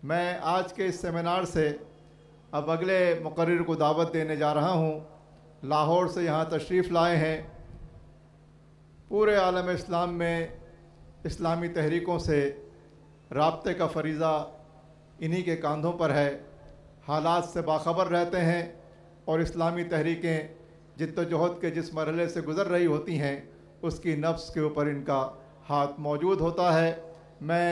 میں آج کے اس سیمینار سے اب اگلے مقرر کو دعوت دینے جا رہا ہوں۔ لاہور سے یہاں تشریف لائے ہیں۔ پورے عالم اسلام میں اسلامی تحریکوں سے رابطے کا فریضہ انہی کے کاندھوں پر ہے۔ حالات سے باخبر رہتے ہیں اور اسلامی تحریکیں جد و جہد کے جس مرحلے سے گزر رہی ہوتی ہیں اس کی نفس کے اوپر ان کا ہاتھ موجود ہوتا ہے۔ میں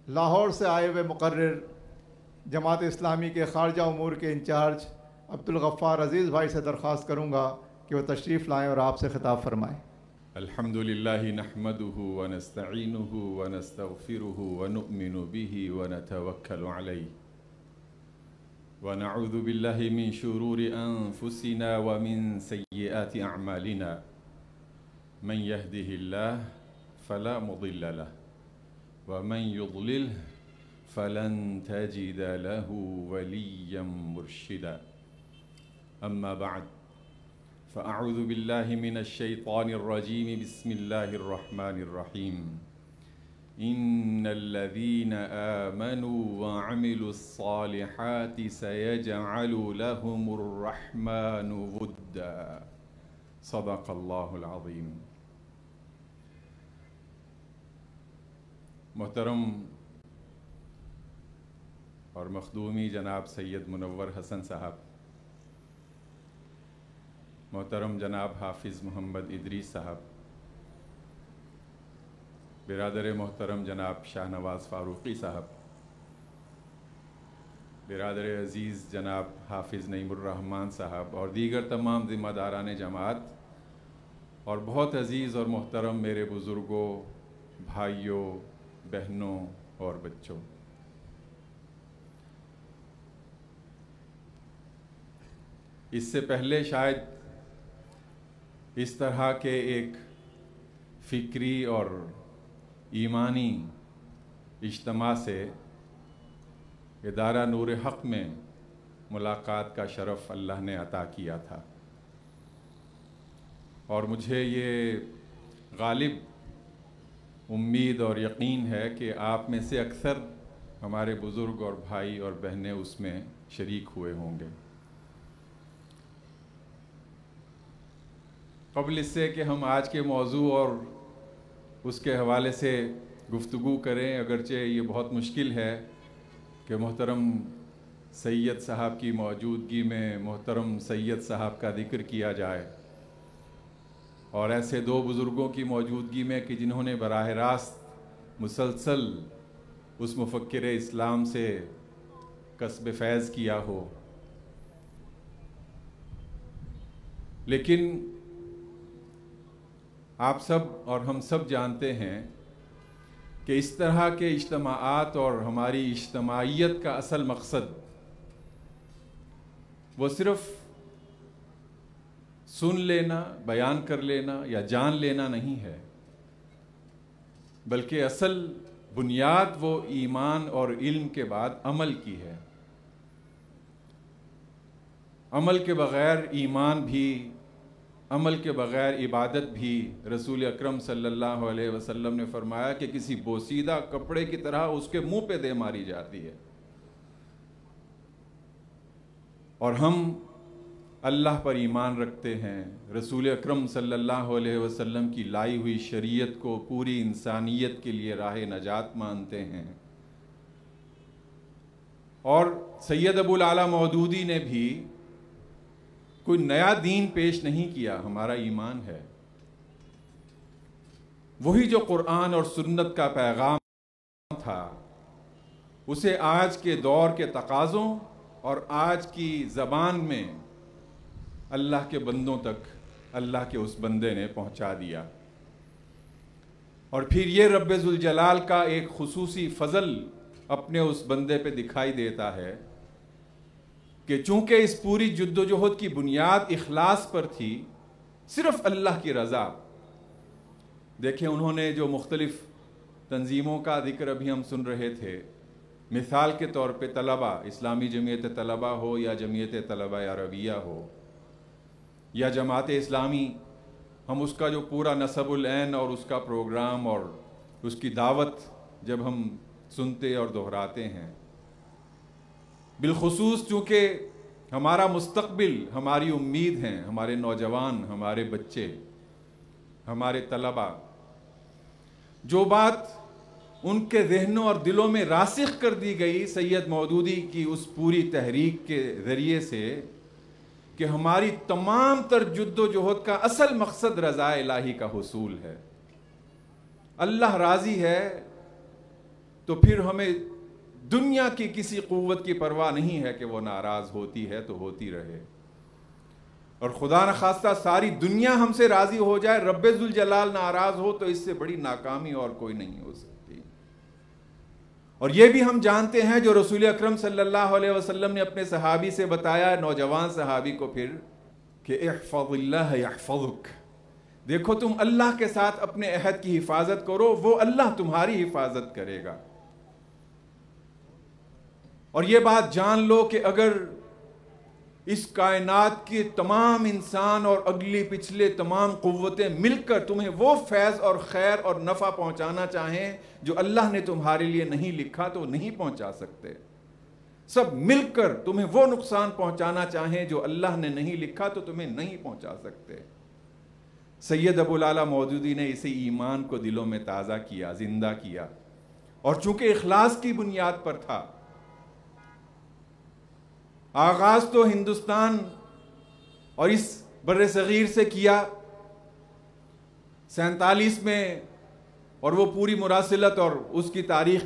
لاہور سے آئے ہوئے مقرر جماعت اسلامی کے خارجہ امور کے انچارج عبدالغفار عزیز بھائی سے درخواست کروں گا کہ وہ تشریف لائیں اور آپ سے خطاب فرمائیں۔ الحمدللہ نحمده ونستعینه ونستغفره ونؤمن به ونتوکل علیہ ونعوذ باللہ من شرور انفسنا ومن سیئات اعمالنا من يهده الله فلا مضل له ومن يضلل فلن تجد له وليا مرشدا اما بعد فأعوذ بالله من الشيطان الرجيم بسم الله الرحمن الرحيم إن الذين آمنوا وعملوا الصالحات سيجعل لهم الرحمن ودا صدق الله العظيم۔ محترم اور مخدومی جناب سید منور حسن صاحب، محترم جناب حافظ محمد ادریس صاحب، برادر محترم جناب شاہ نواز فاروقی صاحب، برادر عزیز جناب حافظ نعیم الرحمن صاحب اور دیگر تمام ذمہ داران جماعت اور بہت عزیز اور محترم میرے بزرگوں، بھائیوں، بہنوں اور بچوں، اس سے پہلے شاید اس طرح کے ایک فکری اور ایمانی اجتماع سے ادارہ نور حق میں ملاقات کا شرف اللہ نے عطا کیا تھا، اور مجھے یہ غالب امید اور یقین ہے کہ آپ میں سے اکثر ہمارے بزرگ اور بھائی اور بہنیں اس میں شریک ہوئے ہوں گے۔ قبل اس سے کہ ہم آج کے موضوع اور اس کے حوالے سے گفتگو کریں، اگرچہ یہ بہت مشکل ہے کہ محترم سید صاحب کی موجودگی میں محترم سید صاحب کا ذکر کیا جائے، اور ایسے دو بزرگوں کی موجودگی میں کہ جنہوں نے براہ راست مسلسل اس مفکر اسلام سے کسب فیض کیا ہو، لیکن آپ سب اور ہم سب جانتے ہیں کہ اس طرح کے اجتماعات اور ہماری اجتماعیت کا اصل مقصد وہ صرف سن لینا، بیان کر لینا یا جان لینا نہیں ہے، بلکہ اصل بنیاد وہ ایمان اور علم کے بعد عمل کی ہے۔ عمل کے بغیر ایمان بھی، عمل کے بغیر عبادت بھی، رسول اکرم صلی اللہ علیہ وسلم نے فرمایا کہ کسی بوسیدہ کپڑے کی طرح اس کے منہ پہ دے ماری جاتی ہے، اور ہم اللہ پر ایمان رکھتے ہیں، رسول اکرم صلی اللہ علیہ وسلم کی لائی ہوئی شریعت کو پوری انسانیت کے لیے راہ نجات مانتے ہیں، اور سید ابو الاعلیٰ مودودی نے بھی کوئی نیا دین پیش نہیں کیا، ہمارا ایمان ہے وہی جو قرآن اور سنت کا پیغام تھا، اسے آج کے دور کے تقاضوں اور آج کی زبان میں اللہ کے بندوں تک اللہ کے اس بندے نے پہنچا دیا۔ اور پھر یہ رب ذوالجلال کا ایک خصوصی فضل اپنے اس بندے پہ دکھائی دیتا ہے کہ چونکہ اس پوری جد و جہد کی بنیاد اخلاص پر تھی، صرف اللہ کی رضا۔ دیکھیں انہوں نے جو مختلف تنظیموں کا ذکر ابھی ہم سن رہے تھے، مثال کے طور پہ طلبہ، اسلامی جمعیت طلبہ ہو یا جمعیت طلبہ عربیہ ہو یا جماعت اسلامی، ہم اس کا جو پورا نصب العین اور اس کا پروگرام اور اس کی دعوت جب ہم سنتے اور دہراتے ہیں، بالخصوص چونکہ ہمارا مستقبل، ہماری امید ہیں ہمارے نوجوان، ہمارے بچے، ہمارے طلباء. جو بات ان کے ذہنوں اور دلوں میں راسخ کر دی گئی سید مودودی کی اس پوری تحریک کے ذریعے سے کہ ہماری تمام تر جد و جہد کا اصل مقصد رضا الہی کا حصول ہے. اللہ راضی ہے تو پھر ہمیں دنیا کی کسی قوت کی پرواہ نہیں ہے کہ وہ ناراض ہوتی ہے تو ہوتی رہے، اور خدا نخواستہ ساری دنیا ہم سے راضی ہو جائے، رب ذوالجلال ناراض ہو، تو اس سے بڑی ناکامی اور کوئی نہیں ہو سکتی. اور یہ بھی ہم جانتے ہیں جو رسول اکرم صلی اللہ علیہ وسلم نے اپنے صحابی سے بتایا، نوجوان صحابی کو، پھر کہ احفظ اللہ یحفظک، دیکھو تم اللہ کے ساتھ اپنے عہد کی حفاظت کرو، وہ اللہ تمہاری حفاظت کرے گا. اور یہ بات جان لو کہ اگر اس کائنات کے تمام انسان اور اگلی پچھلے تمام قوتیں مل کر تمہیں وہ فیض اور خیر اور نفع پہنچانا چاہیں جو اللہ نے تمہارے لیے نہیں لکھا تو نہیں پہنچا سکتے. سب مل کر تمہیں وہ نقصان پہنچانا چاہیں جو اللہ نے نہیں لکھا تو تمہیں نہیں پہنچا سکتے. سید ابو الاعلیٰ مودودی نے اسی ایمان کو دلوں میں تازہ کیا، زندہ کیا، اور چونکہ اخلاص کی بنیاد پر تھا. آغاز تو ہندوستان اور اس بر صغیر سے کیا 47 میں، اور وہ پوری مراسلت اور اس کی تاریخ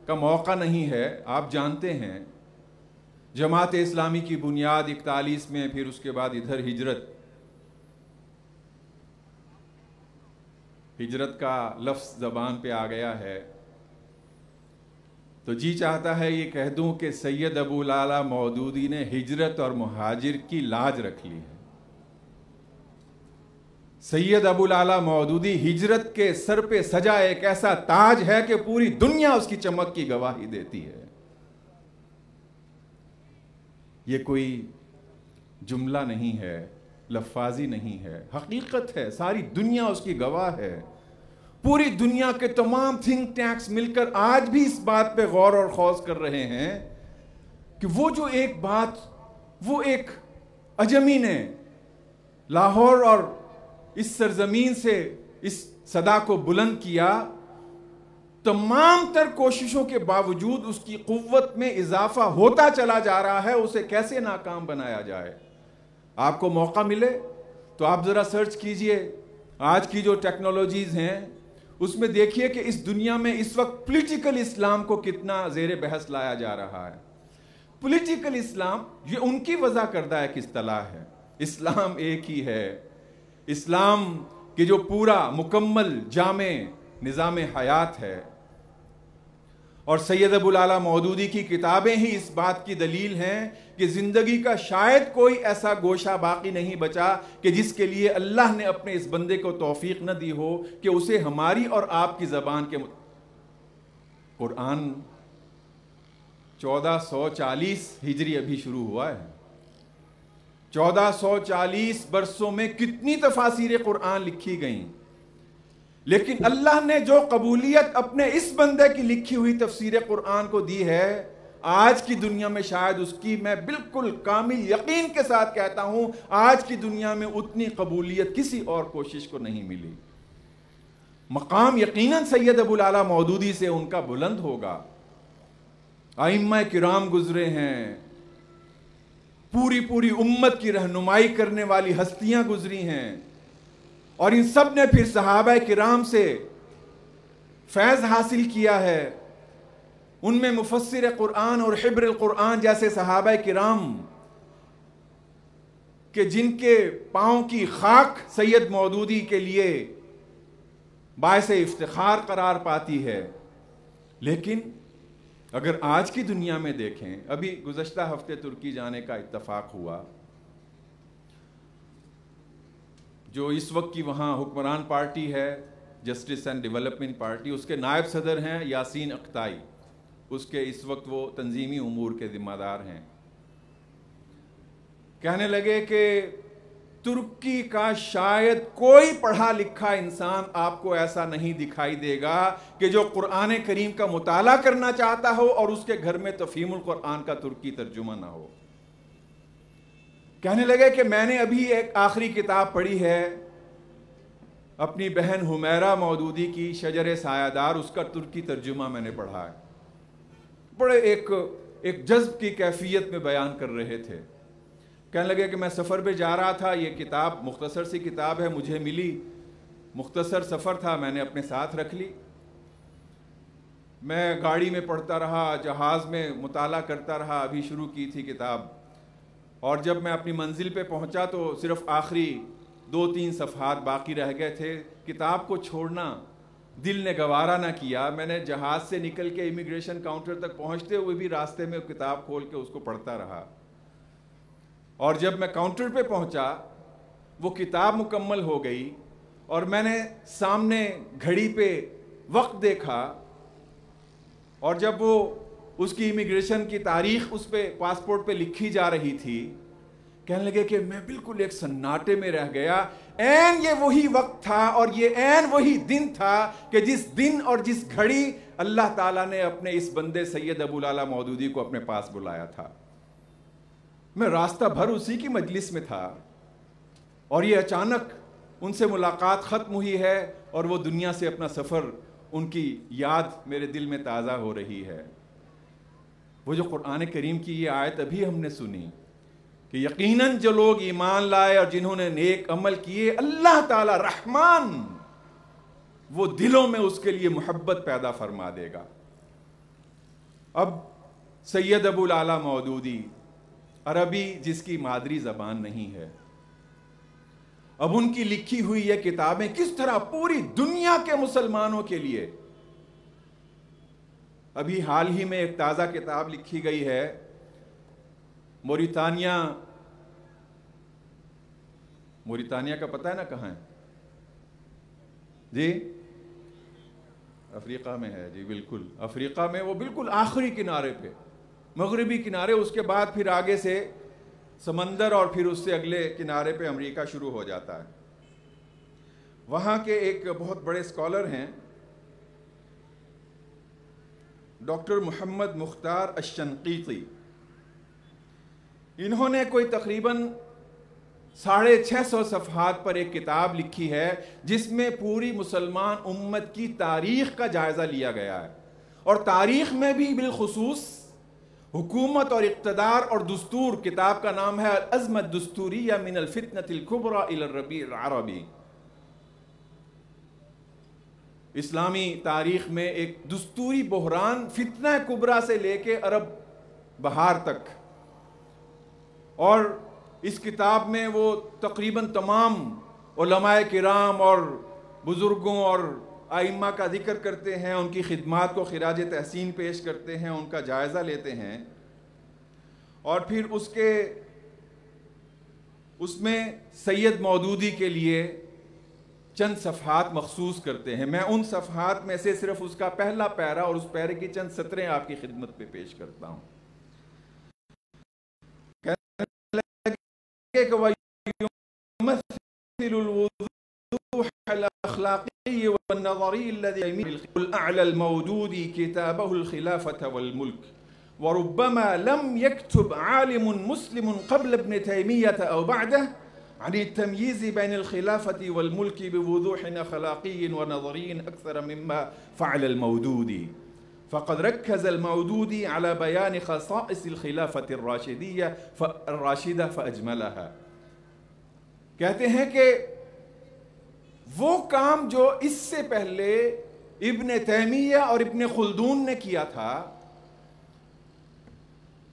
کا موقع نہیں ہے. آپ جانتے ہیں جماعت اسلامی کی بنیاد 41 میں، پھر اس کے بعد ادھر ہجرت کا لفظ زبان پہ آ گیا ہے، تو جی چاہتا ہے یہ کہہ دوں کہ سید ابو الاعلیٰ مودودی نے ہجرت اور مہاجر کی لاج رکھ لی ہے. سید ابو الاعلیٰ مودودی ہجرت کے سر پہ سجا ایک ایسا تاج ہے کہ پوری دنیا اس کی چمک کی گواہی دیتی ہے. یہ کوئی جملہ نہیں ہے، لفاظی نہیں ہے، حقیقت ہے. ساری دنیا اس کی گواہ ہے. پوری دنیا کے تمام تھنک ٹینکس مل کر آج بھی اس بات پہ غور اور خوض کر رہے ہیں کہ وہ جو ایک بات وہ ایک اجمی نے لاہور اور اس سرزمین سے اس صدا کو بلند کیا، تمام تر کوششوں کے باوجود اس کی قوت میں اضافہ ہوتا چلا جا رہا ہے. اسے کیسے ناکام بنایا جائے؟ آپ کو موقع ملے تو آپ ذرا سرچ کیجئے. آج کی جو ٹیکنالوجیز ہیں اس میں دیکھیے کہ اس دنیا میں اس وقت پولیٹیکل اسلام کو کتنا زیر بحث لایا جا رہا ہے. پولیٹیکل اسلام یہ ان کی وضع کردہ ایک اصطلاح ہے. اسلام ایک ہی ہے. اسلام کہ جو پورا مکمل جامع نظام حیات ہے. اور سید ابو الاعلیٰ مودودی کی کتابیں ہی اس بات کی دلیل ہیں کہ زندگی کا شاید کوئی ایسا گوشہ باقی نہیں بچا کہ جس کے لیے اللہ نے اپنے اس بندے کو توفیق نہ دی ہو کہ اسے ہماری اور آپ کی زبان کے قرآن 1440 ہجری ابھی شروع ہوا ہے. 1440 برسوں میں کتنی تفاسیر قرآن لکھی گئیں، لیکن اللہ نے جو قبولیت اپنے اس بندے کی لکھی ہوئی تفسیر قرآن کو دی ہے، آج کی دنیا میں شاید اس کی، میں بالکل کامل یقین کے ساتھ کہتا ہوں، آج کی دنیا میں اتنی قبولیت کسی اور کوشش کو نہیں ملی. مقام یقیناً سید ابو الاعلیٰ مودودی سے ان کا بلند ہوگا. ائمہ کرام گزرے ہیں، پوری امت کی رہنمائی کرنے والی ہستیاں گزری ہیں، اور ان سب نے پھر صحابہ کرام سے فیض حاصل کیا ہے. ان میں مفسر قرآن اور حبر القرآن جیسے صحابہ کرام کہ جن کے پاؤں کی خاک سید مودودی کے لیے باعث افتخار قرار پاتی ہے. لیکن اگر آج کی دنیا میں دیکھیں، ابھی گزشتہ ہفتے ترکی جانے کا اتفاق ہوا. جو اس وقت کی وہاں حکمران پارٹی ہے جسٹس اینڈ ڈیولپمنٹ پارٹی، اس کے نائب صدر ہیں یاسین اقتائی، اس کے اس وقت وہ تنظیمی امور کے ذمہ دار ہیں. کہنے لگے کہ ترکی کا شاید کوئی پڑھا لکھا انسان آپ کو ایسا نہیں دکھائی دے گا کہ جو قرآن کریم کا مطالعہ کرنا چاہتا ہو اور اس کے گھر میں تفہیم القرآن کا ترکی ترجمہ نہ ہو۔ کہنے لگے کہ میں نے ابھی ایک آخری کتاب پڑھی ہے اپنی بہن حمیرہ مودودی کی شجر سایہ دار، اس کا ترکی ترجمہ میں نے پڑھا ہے۔ بڑے ایک جذب کی کیفیت میں بیان کر رہے تھے۔ کہنے لگے کہ میں سفر پہ جا رہا تھا، یہ کتاب مختصر سی کتاب ہے، مجھے ملی، مختصر سفر تھا، میں نے اپنے ساتھ رکھ لی۔ میں گاڑی میں پڑھتا رہا، جہاز میں مطالعہ کرتا رہا، ابھی شروع کی تھی کتاب، اور جب میں اپنی منزل پہ پہنچا تو صرف آخری 2-3 صفحات باقی رہ گئے تھے۔ کتاب کو چھوڑنا دل نے گوارا نہ کیا۔ میں نے جہاز سے نکل کے امیگریشن کاؤنٹر تک پہنچتے ہوئے بھی راستے میں کتاب کھول کے اس کو پڑھتا رہا، اور جب میں کاؤنٹر پہ پہنچا وہ کتاب مکمل ہو گئی، اور میں نے سامنے گھڑی پہ وقت دیکھا، اور جب وہ اس کی امیگریشن کی تاریخ اس پہ پاسپورٹ پہ لکھی جا رہی تھی، کہنے لگے کہ میں بالکل ایک سناٹے میں رہ گیا۔ این یہ وہی وقت تھا اور یہ این وہی دن تھا کہ جس دن اور جس گھڑی اللہ تعالیٰ نے اپنے اس بندے سید ابوالعلا مودودی کو اپنے پاس بلایا تھا۔ میں راستہ بھر اسی کی مجلس میں تھا، اور یہ اچانک ان سے ملاقات ختم ہوئی ہے، اور وہ دنیا سے اپنا سفر، ان کی یاد میرے دل میں تازہ ہو رہی ہے۔ وہ جو قرآن کریم کی یہ آیت ابھی ہم نے سنی کہ یقیناً جو لوگ ایمان لائے اور جنہوں نے نیک عمل کیے، اللہ تعالی رحمان وہ دلوں میں اس کے لیے محبت پیدا فرما دے گا۔ اب سید ابوالعلا مودودی، عربی جس کی مادری زبان نہیں ہے، اب ان کی لکھی ہوئی یہ کتابیں کس طرح پوری دنیا کے مسلمانوں کے لیے، ابھی حال ہی میں ایک تازہ کتاب لکھی گئی ہے، موریتانیہ کا پتہ ہے نا کہاں ہے؟ جی افریقہ میں ہے، جی بالکل افریقہ میں، وہ بالکل آخری کنارے پہ، مغربی کنارے، اس کے بعد پھر آگے سے سمندر، اور پھر اس سے اگلے کنارے پہ امریکہ شروع ہو جاتا ہے۔ وہاں کے ایک بہت بڑے اسکالر ہیں ڈاکٹر محمد مختار الشنقیطی۔ انہوں نے کوئی تقریباً 650 صفحات پر ایک کتاب لکھی ہے جس میں پوری مسلمان امت کی تاریخ کا جائزہ لیا گیا ہے، اور تاریخ میں بھی بالخصوص حکومت اور اقتدار اور دستور۔ کتاب کا نام ہے الازمہ الدستوریہ من الفتنة الکبریٰ الی الربیع العربی۔ اسلامی تاریخ میں ایک دستوری بحران، فتنہ کبریٰ سے لے کے عرب بہار تک، اور اس کتاب میں وہ تقریباً تمام علماء کرام اور بزرگوں اور ائمہ کا ذکر کرتے ہیں، ان کی خدمات کو خراج تحسین پیش کرتے ہیں، ان کا جائزہ لیتے ہیں، اور پھر اس میں سید مودودی کے لیے چند صفحات مخصوص کرتے ہیں۔ میں ان صفحات میں سے صرف اس کا پہلا پیرا اور اس پیرے کی چند سطریں آپ کی خدمت پہ پیش کرتا ہوں۔ وَيُمَثِّلُ الْوُضُوحَ الْأَخْلَاقِيِّ وَالنَّظَرِيِّ الَّذِي يَمِيلُ الْأَعْلَى الْمَوْدُودِ كِتَابَهُ الْخِلَافَةَ وَالْمُلْكَ وَرُبَّمَا لَمْ يَكْتُبْ عَالِمٌ مُسْلِمٌ قبل ابن تيمية أو بعده عن التمييز بين الخلافة والملك بوضوح أخلاقي ونظري أكثر مما فعل المودودي، فقد ركز المودودي على بيان خصائص الخلافة الراشدة فأجملها۔ کہتے ہیں کہ وہ کام جو اس سے پہلے ابن تیمیہ اور ابن خلدون نے کیا تھا،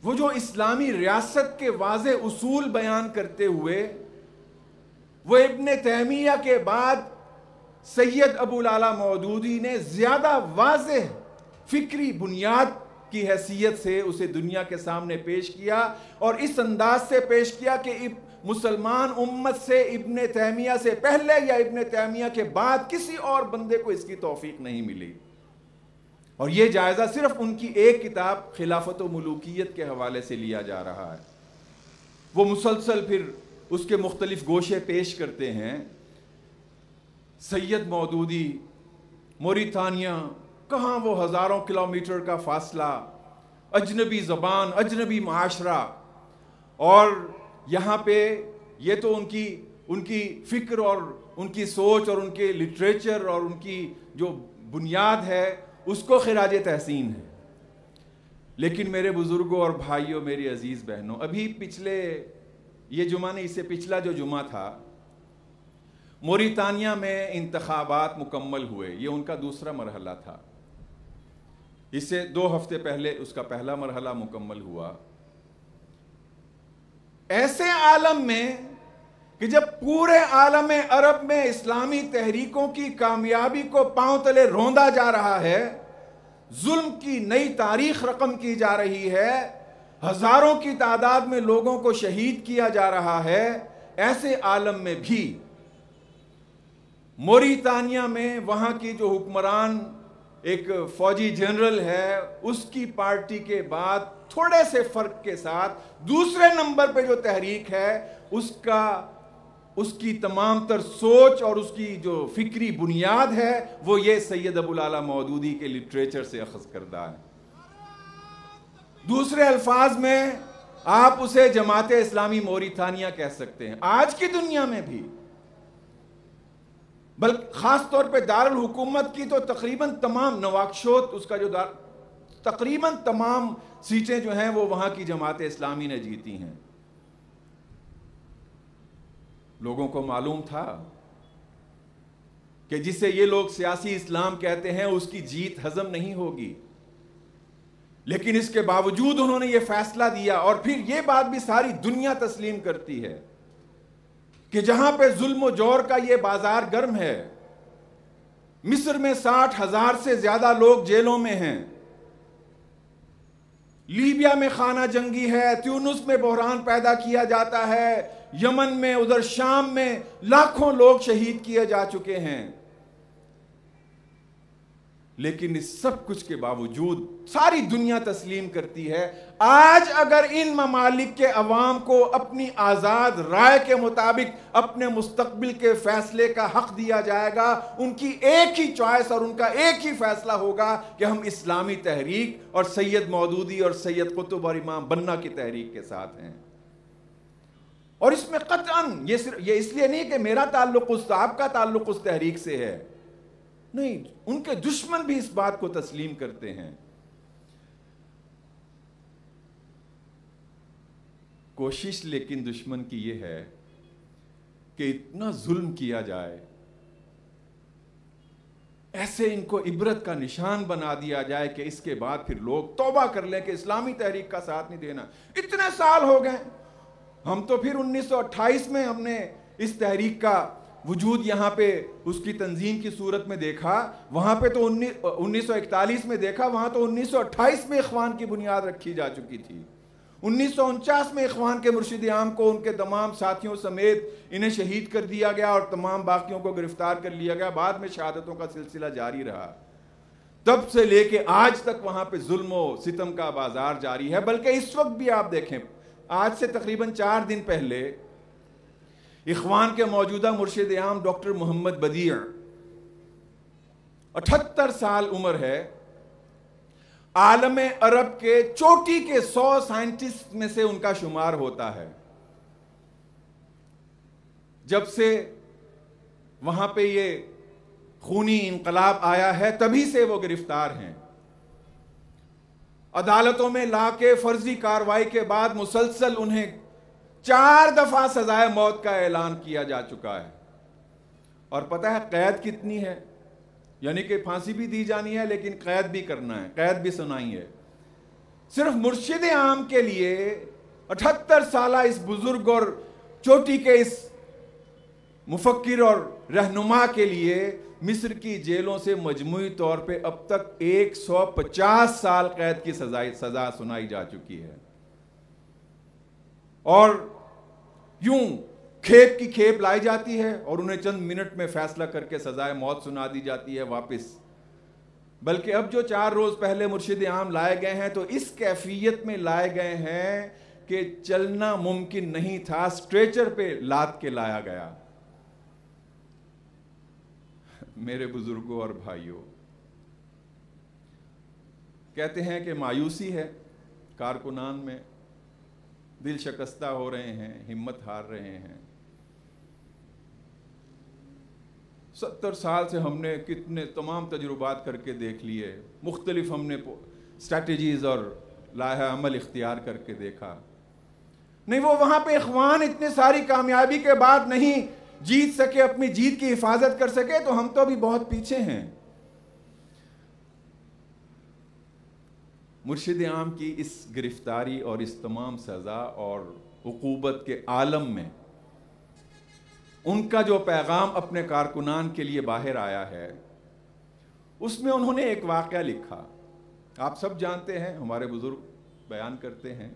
وہ جو اسلامی ریاست کے واضح اصول بیان کرتے ہوئے، وہ ابن تیمیہ کے بعد سید ابوالعلا مودودی نے زیادہ واضح فکری بنیاد کی حیثیت سے اسے دنیا کے سامنے پیش کیا، اور اس انداز سے پیش کیا کہ مسلمان امت سے ابن تیمیہ سے پہلے یا ابن تیمیہ کے بعد کسی اور بندے کو اس کی توفیق نہیں ملی۔ اور یہ جائزہ صرف ان کی ایک کتاب خلافت و ملوکیت کے حوالے سے لیا جا رہا ہے۔ وہ مسلسل پھر اس کے مختلف گوشے پیش کرتے ہیں. سید مودودی، موریتانیہ، کہاں وہ ہزاروں کلومیٹر کا فاصلہ، اجنبی زبان، اجنبی معاشرہ، اور یہاں پہ یہ تو ان کی فکر اور ان کی سوچ اور ان کے لٹریچر اور ان کی جو بنیاد ہے اس کو خراج تحسین ہے. لیکن میرے بزرگوں اور بھائیوں، میری عزیز بہنوں، ابھی پچھلے یہ جمعہ نہیں، اس سے پچھلا جو جمعہ تھا، موریتانیہ میں انتخابات مکمل ہوئے. یہ ان کا دوسرا مرحلہ تھا. اس سے 2 ہفتے پہلے اس کا پہلا مرحلہ مکمل ہوا. ایسے عالم میں کہ جب پورے عالم عرب میں اسلامی تحریکوں کی کامیابی کو پاؤں تلے روندا جا رہا ہے، ظلم کی نئی تاریخ رقم کی جا رہی ہے، ہزاروں کی تعداد میں لوگوں کو شہید کیا جا رہا ہے، ایسے عالم میں بھی موریتانیہ میں وہاں کی جو حکمران ایک فوجی جنرل ہے، اس کی پارٹی کے بعد تھوڑے سے فرق کے ساتھ دوسرے نمبر پہ جو تحریک ہے، اس کی تمام تر سوچ اور اس کی جو فکری بنیاد ہے وہ یہ سید ابوالعلا مودودی کے لٹریچر سے اخذ کردہ ہے. دوسرے الفاظ میں آپ اسے جماعت اسلامی موریتانیہ کہہ سکتے ہیں. آج کی دنیا میں بھی، بلکہ خاص طور پہ دارالحکومت کی تو تقریباً تمام نواکشوط، اس کا جو تقریباً تمام سیٹیں جو ہیں وہ وہاں کی جماعت اسلامی نے جیتی ہیں. لوگوں کو معلوم تھا کہ جسے یہ لوگ سیاسی اسلام کہتے ہیں اس کی جیت ہضم نہیں ہوگی، لیکن اس کے باوجود انہوں نے یہ فیصلہ دیا. اور پھر یہ بات بھی ساری دنیا تسلیم کرتی ہے کہ جہاں پہ ظلم و جور کا یہ بازار گرم ہے، مصر میں 60,000 سے زیادہ لوگ جیلوں میں ہیں، لیبیا میں خانہ جنگی ہے، تیونس میں بحران پیدا کیا جاتا ہے، یمن میں، ادھر شام میں لاکھوں لوگ شہید کیے جا چکے ہیں. لیکن اس سب کچھ کے باوجود ساری دنیا تسلیم کرتی ہے، آج اگر ان ممالک کے عوام کو اپنی آزاد رائے کے مطابق اپنے مستقبل کے فیصلے کا حق دیا جائے گا، ان کی ایک ہی چوائس اور ان کا ایک ہی فیصلہ ہوگا کہ ہم اسلامی تحریک اور سید مودودی اور سید قطب اور امام بننا کی تحریک کے ساتھ ہیں. اور اس میں قطعاً یہ اس لیے نہیں کہ میرا تعلق آپ کا تعلق اس تحریک سے ہے، نہیں، ان کے دشمن بھی اس بات کو تسلیم کرتے ہیں. کوشش لیکن دشمن کی یہ ہے کہ اتنا ظلم کیا جائے، ایسے ان کو عبرت کا نشان بنا دیا جائے کہ اس کے بعد پھر لوگ توبہ کر لیں کہ اسلامی تحریک کا ساتھ نہیں دینا. اتنے سال ہو گئے، ہم تو پھر 1928 میں ہم نے اس تحریک کا وجود یہاں پہ اس کی تنظیم کی صورت میں دیکھا، وہاں پہ تو 1941 میں دیکھا، وہاں تو 1928 میں اخوان کی بنیاد رکھی جا چکی تھی. 1949 میں اخوان کے مرشد عام کو ان کے تمام ساتھیوں سمیت انہیں شہید کر دیا گیا اور تمام باقیوں کو گرفتار کر لیا گیا. بعد میں شہادتوں کا سلسلہ جاری رہا. تب سے لے کے آج تک وہاں پہ ظلم و ستم کا بازار جاری ہے. بلکہ اس وقت بھی آپ دیکھیں، آج سے تقریباً 4 دن پہلے اخوان کے موجودہ مرشد عام ڈاکٹر محمد بدیع، 78 سال عمر ہے، عالم عرب کے چوٹی کے 100 سائنٹسٹ میں سے ان کا شمار ہوتا ہے. جب سے وہاں پہ یہ خونی انقلاب آیا ہے تبھی سے وہ گرفتار ہیں. عدالتوں میں لا کے فرضی کارروائی کے بعد مسلسل انہیں 4 دفعہ سزائے موت کا اعلان کیا جا چکا ہے. اور پتہ ہے قید کتنی ہے؟ یعنی کہ پھانسی بھی دی جانی ہے لیکن قید بھی کرنا ہے، قید بھی سنائی ہے. صرف مرشد عام کے لیے 78 سالہ اس بزرگ اور چوٹی کے اس مفکر اور رہنما کے لیے مصر کی جیلوں سے مجموعی طور پہ اب تک 150 سال قید کی سزا سنائی جا چکی ہے. اور یوں کھیپ کی کھیپ لائی جاتی ہے اور انہیں چند منٹ میں فیصلہ کر کے سزائے موت سنا دی جاتی ہے واپس. بلکہ اب جو 4 روز پہلے مرشد عام لائے گئے ہیں تو اس کیفیت میں لائے گئے ہیں کہ چلنا ممکن نہیں تھا، اسٹریچر پہ لاد کے لایا گیا۔ میرے بزرگوں اور بھائیوں، کہتے ہیں کہ مایوسی ہے کارکنان میں، دل شکستہ ہو رہے ہیں، ہمت ہار رہے ہیں۔ 70 سال سے ہم نے کتنے تمام تجربات کر کے دیکھ لیے، مختلف ہم نے اسٹریٹجیز اور لائحہ عمل اختیار کر کے دیکھا، نہیں وہ وہاں پہ اخوان اتنے ساری کامیابی کے بعد نہیں جیت سکے، اپنی جیت کی حفاظت کر سکے، تو ہم تو ابھی بہت پیچھے ہیں۔ مرشد عام کی اس گرفتاری اور اس تمام سزا اور عقوبت کے عالم میں ان کا جو پیغام اپنے کارکنان کے لیے باہر آیا ہے، اس میں انہوں نے ایک واقعہ لکھا، آپ سب جانتے ہیں، ہمارے بزرگ بیان کرتے ہیں،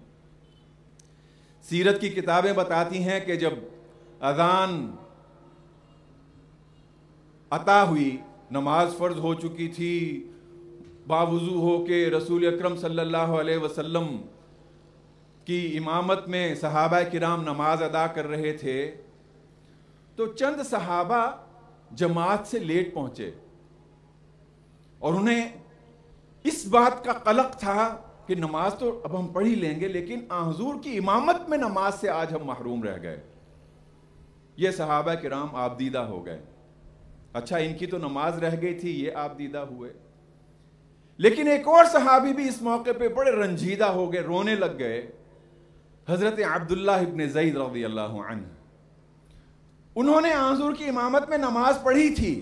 سیرت کی کتابیں بتاتی ہیں کہ جب اذان عطا ہوئی، نماز فرض ہو چکی تھی، باوضو ہو کے رسول اکرم صلی اللہ علیہ وسلم کی امامت میں صحابہ کرام نماز ادا کر رہے تھے، تو چند صحابہ جماعت سے لیٹ پہنچے اور انہیں اس بات کا قلق تھا کہ نماز تو اب ہم پڑھ ہی لیں گے، لیکن حضور کی امامت میں نماز سے آج ہم محروم رہ گئے۔ یہ صحابہ کرام آبدیدہ ہو گئے، اچھا ان کی تو نماز رہ گئی تھی، یہ آبدیدہ ہوئے۔ لیکن ایک اور صحابی بھی اس موقع پہ بڑے رنجیدہ ہو گئے، رونے لگ گئے، حضرت عبداللہ ابن زید رضی اللہ عنہ۔ انہوں نے حضور کی امامت میں نماز پڑھی تھی،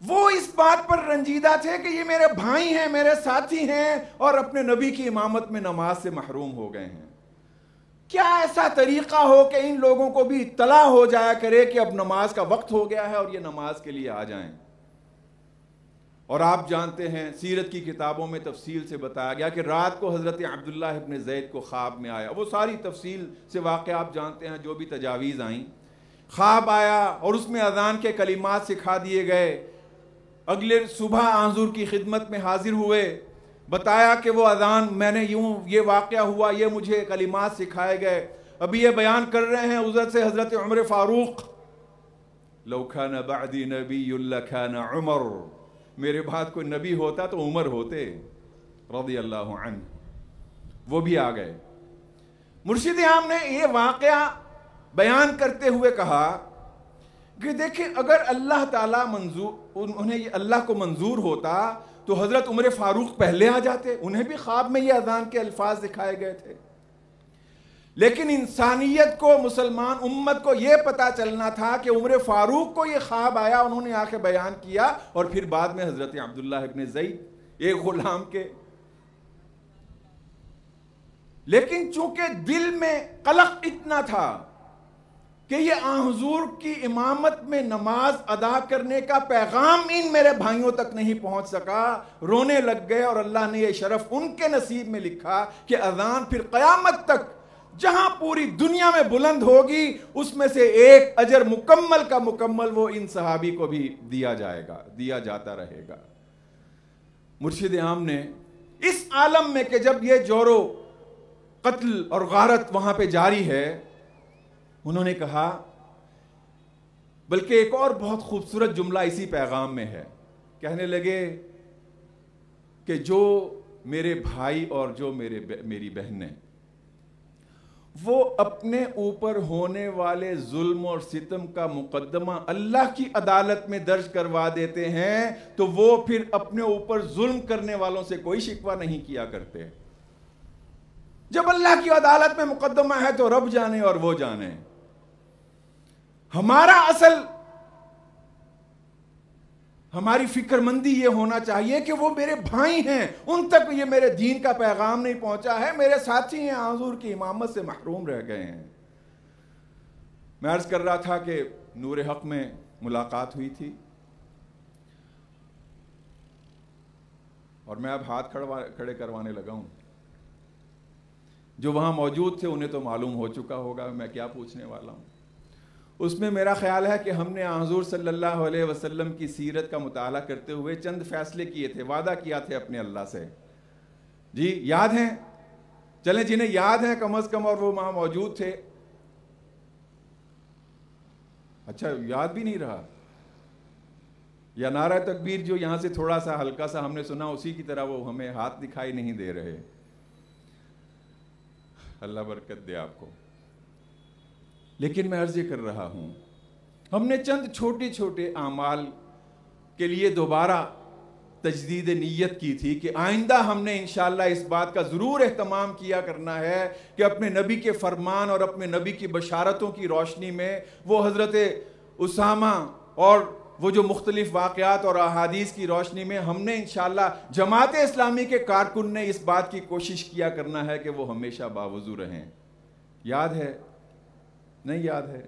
وہ اس بات پر رنجیدہ تھے کہ یہ میرے بھائی ہیں، میرے ساتھی ہیں، اور اپنے نبی کی امامت میں نماز سے محروم ہو گئے ہیں۔ کیا ایسا طریقہ ہو کہ ان لوگوں کو بھی اطلاع ہو جایا کرے کہ اب نماز کا وقت ہو گیا ہے اور یہ نماز کے لیے آ جائیں۔ اور آپ جانتے ہیں سیرت کی کتابوں میں تفصیل سے بتایا گیا کہ رات کو حضرت عبداللہ ابن زید کو خواب میں آیا، وہ ساری تفصیل سے واقعہ آپ جانتے ہیں، جو بھی تجاویز آئیں، خواب آیا اور اس میں اذان کے کلمات سکھا دیے گئے۔ اگلے صبح حضور کی خدمت میں حاضر ہوئے، بتایا کہ وہ اذان میں نے یہ واقعہ ہوا، یہ مجھے کلمات سکھائے گئے، ابھی یہ بیان کر رہے ہیں حضرت سے حضرت عمر فاروق، لو کان بعدی نبی لکان عمر، میرے بعد کوئی نبی ہوتا تو عمر ہوتے رضی اللہ عنہ، وہ بھی آ گئے۔ مرشد عام نے یہ واقعہ بیان کرتے ہوئے کہا کہ دیکھیں اگر اللہ تعالیٰ انہیں اللہ کو منظور ہوتا تو حضرت عمر فاروق پہلے آ جاتے، انہیں بھی خواب میں یہ اذان کے الفاظ دکھائے گئے تھے، لیکن انسانیت کو، مسلمان امت کو یہ پتا چلنا تھا کہ عمر فاروق کو یہ خواب آیا، انہوں نے آ کے بیان کیا، اور پھر بعد میں حضرت عبداللہ ابن زید ایک غلام کے۔ لیکن چونکہ دل میں قلق اتنا تھا کہ یہ حضور کی امامت میں نماز ادا کرنے کا پیغام ان میرے بھائیوں تک نہیں پہنچ سکا، رونے لگ گئے، اور اللہ نے یہ شرف ان کے نصیب میں لکھا کہ اذان پھر قیامت تک جہاں پوری دنیا میں بلند ہوگی، اس میں سے ایک اجر مکمل کا مکمل وہ ان صحابی کو بھی دیا جائے گا، دیا جاتا رہے گا۔ مرشد عام نے اس عالم میں کہ جب یہ جور و قتل اور غارت وہاں پہ جاری ہے، انہوں نے کہا، بلکہ ایک اور بہت خوبصورت جملہ اسی پیغام میں ہے، کہنے لگے کہ جو میرے بھائی اور جو میری بہنیں وہ اپنے اوپر ہونے والے ظلم اور ستم کا مقدمہ اللہ کی عدالت میں درج کروا دیتے ہیں تو وہ پھر اپنے اوپر ظلم کرنے والوں سے کوئی شکوہ نہیں کیا کرتے۔ جب اللہ کی عدالت میں مقدمہ ہے تو رب جانے اور وہ جانے۔ ہمارا اصل، ہماری فکر مندی یہ ہونا چاہیے کہ وہ میرے بھائی ہیں، ان تک یہ میرے دین کا پیغام نہیں پہنچا ہے، میرے ساتھی ہیں، حضور کی امامت سے محروم رہ گئے ہیں۔ میں عرض کر رہا تھا کہ نور حق میں ملاقات ہوئی تھی، اور میں اب ہاتھ کھڑے کروانے لگا ہوں۔ جو وہاں موجود تھے انہیں تو معلوم ہو چکا ہوگا میں کیا پوچھنے والا ہوں۔ اس میں میرا خیال ہے کہ ہم نے حضور صلی اللہ علیہ وسلم کی سیرت کا مطالعہ کرتے ہوئے چند فیصلے کیے تھے، وعدہ کیا تھے اپنے اللہ سے، جی یاد ہیں؟ چلیں جنہیں یاد ہیں کم از کم اور وہ وہاں موجود تھے. اچھا یاد بھی نہیں رہا, یا نعرہ تکبیر جو یہاں سے تھوڑا سا ہلکا سا ہم نے سنا اسی کی طرح وہ ہمیں ہاتھ دکھائی نہیں دے رہے. اللہ برکت دے آپ کو. لیکن میں عرض یہ کر رہا ہوں, ہم نے چند چھوٹے چھوٹے اعمال کے لیے دوبارہ تجدید نیت کی تھی کہ آئندہ ہم نے انشاءاللہ اس بات کا ضرور اہتمام کیا کرنا ہے کہ اپنے نبی کے فرمان اور اپنے نبی کی بشارتوں کی روشنی میں وہ حضرت اسامہ اور وہ جو مختلف واقعات اور احادیث کی روشنی میں ہم نے انشاءاللہ جماعت اسلامی کے کارکن نے اس بات کی کوشش کیا کرنا ہے کہ وہ ہمیشہ باوضو رہیں. یاد ہے؟ نہیں یاد ہے؟